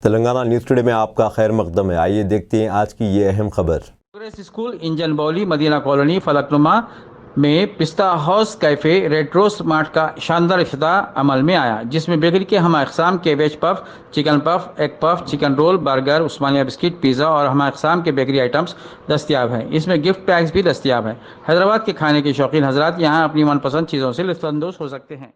Telangana news today में आपका खैर मकदम है। आइए देखते हैं आज की ये अहम खबर। Progress school Engine Bowli Madina colony Falaknuma में Pista house cafe retro smart का शानदार इफ्तिताह अमल में आया, जिसमें बेकरी के हम अक़साम के veg puff, chicken puff, egg puff, chicken roll, burger, Osmania biscuit, pizza और हम अक़साम के बेकरी आइटम्स दस्तियाब हैं। इसमें गिफ्ट पैक्स भी दस्तियाब हैं। हैदराबाद के खाने के शौकीन हजरात यहाँ अपनी मनपसंद चीज़ों से लुत्फ़अंदोज़ हो सकते हैं।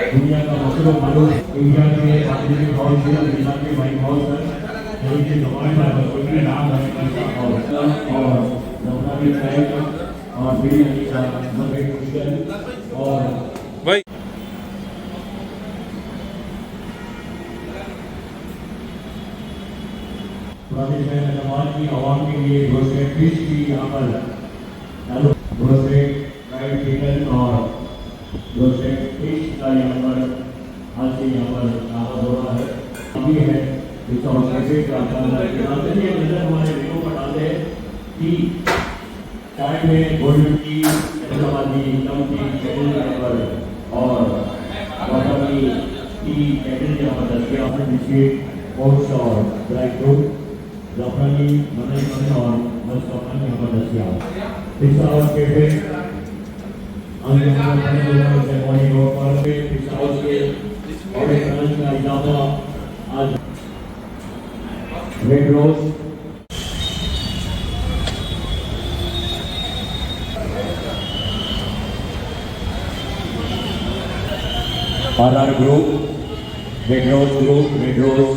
दुनिया का मशहूर मालूम इंडिया के आधुनिक हॉल से दुनिया के वाइट हाउस तक जो कि दुबई में कोई नाम है और नौकरी चाहिए और भी और भाई पुरानी नमाज की आवाम के लिए दूसरे फिश की अमल दूसरे फ्राइड चिकन और दूसरे फिश का यहाँ पर आज से यहाँ पर आवाज हो रहा है अभी है इसका कैसे नजर हमारे वीडियो पर डालते हैं कि चाय में गोल्डन टी, हैदराबादी कम टी कैटल यहाँ पर और वाटर टी कैटल यहाँ पर दस्तियाब है, बिस्किट, ओट्स और ड्राई फ्रूट, जाफरानी मलाई पानी और मस्कापानी यहाँ पर दस्तियाब है। इस तरह कैफे और एक का इजाफा आज red rose RR group, red rose group, red rose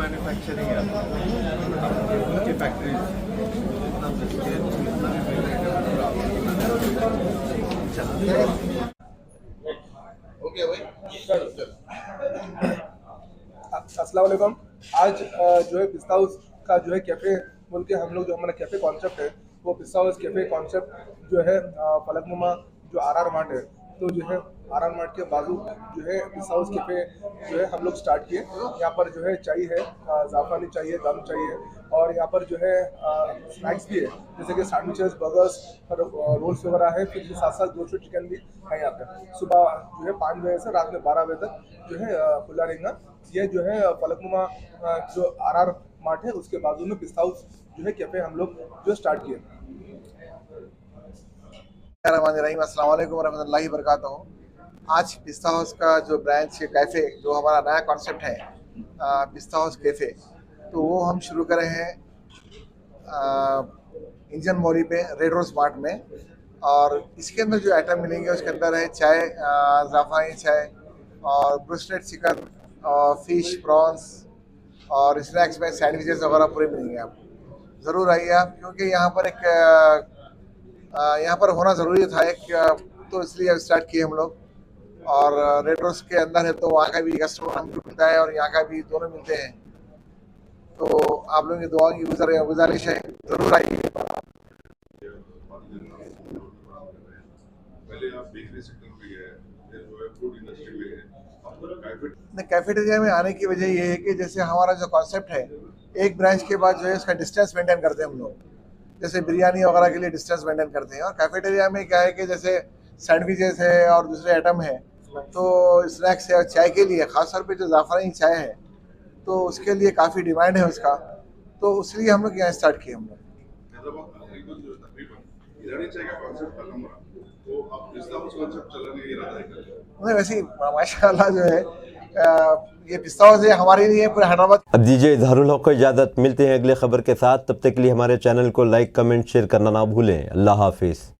manufacturing है उनकी फैक्ट्री ओके भाई। अस्सलाम वालेकुम। आज जो है पिस्ता हाउस का जो है कैफ़े बोल के हम लोग जो हमारा कैफ़े कॉन्सेप्ट है वो पिस्ता हाउस कैफ़े कॉन्सेप्ट जो है फलकनुमा जो RR मार्ट है तो जो है RR मार्ट के बाजू जो है पिस्ता हाउस कैफ़े जो है हम लोग स्टार्ट किए। यहाँ पर जो है चाय है, ज़ाफ़रानी चाहिए, दम चाहिए और यहाँ पर जो है स्नैक्स भी है जैसे कि सैंडविचेस, बर्गर्स, रोल्स वगैरह है। फिर साथ साथ रोस्टेड चिकन भी है यहाँ पे। सुबह जो है 5 बजे से रात में 12 बजे तक जो है खुला रहेगा। ये जो है फलकनुमा जो RR मार्ट है उसके बाजू में पिस्ता हाउस जो है कैफ़े हम लोग जो स्टार्ट किए। अस्सलाम वालेकुम वरहमतुल्लाहि वबरकातुहू। आज पिस्ता हाउस का जो ब्रांच कैफ़े जो हमारा नया कॉन्सेप्ट है पिस्ता हाउस कैफ़े, तो वो हम शुरू करे हैं इंजन मौली पे रेड रोज मार्ट में। और इसके अंदर जो आइटम मिलेंगे उसके अंदर है चाय, ज़ाफ़रानी चाय और ब्रोस्टेड चिकन और फिश, प्रॉन्स और स्नैक्स में सैंडविचेस वगैरह पूरे मिलेंगे आपको। ज़रूर आइए आप, क्योंकि यहाँ पर यहाँ पर होना ज़रूरी था तो इसलिए स्टार्ट किए हम लोग। और रेड रोज के अंदर है तो वहाँ का भी कस्टमर हमको मिलता है और यहाँ का भी, दोनों मिलते हैं। तो आप लोगों की दुआ की गुजारिश है, ज़रूर आइए। पहले आप बेकरी सेक्टर में गए, फिर जो है फूड इंडस्ट्री में गए, अब कैफेटेरिया में आने की वजह ये है कि जैसे हमारा जो कॉन्सेप्ट है, एक ब्रांच के बाद जो है इसका डिस्टेंस मेंटेन करते हैं हम लोग। जैसे बिरयानी वगैरह के लिए डिस्टेंस मेंटेन करते हैं, और कैफेटेरिया में क्या है कि जैसे सैंडविचेस है और दूसरे आइटम है, तो स्नैक्स है और चाय के लिए ख़ासतौर पे जो ज़ाफ़रानी चाय है तो उसके लिए काफ़ी डिमांड है उसका, तो इसलिए हम लोग यहाँ स्टार्ट किए हम लोग। हैदराबाद जो तकरीबन ईरानी चाय का कॉन्सेप्ट खत्म हुआ, तो अब पिस्ता हाउस कॉन्सेप्ट चलाने की इरादा है। वैसे ही माशाल्लाह जो है ये पिस्ता हाउस है हमारे लिए पूरे हैदराबाद। अब दीजिए इजहारुल हक को इजाज़त। मिलते हैं अगले खबर के साथ, तब तक के लिए हमारे चैनल को लाइक कमेंट शेयर करना ना भूलें। अल्लाह हाफिज़।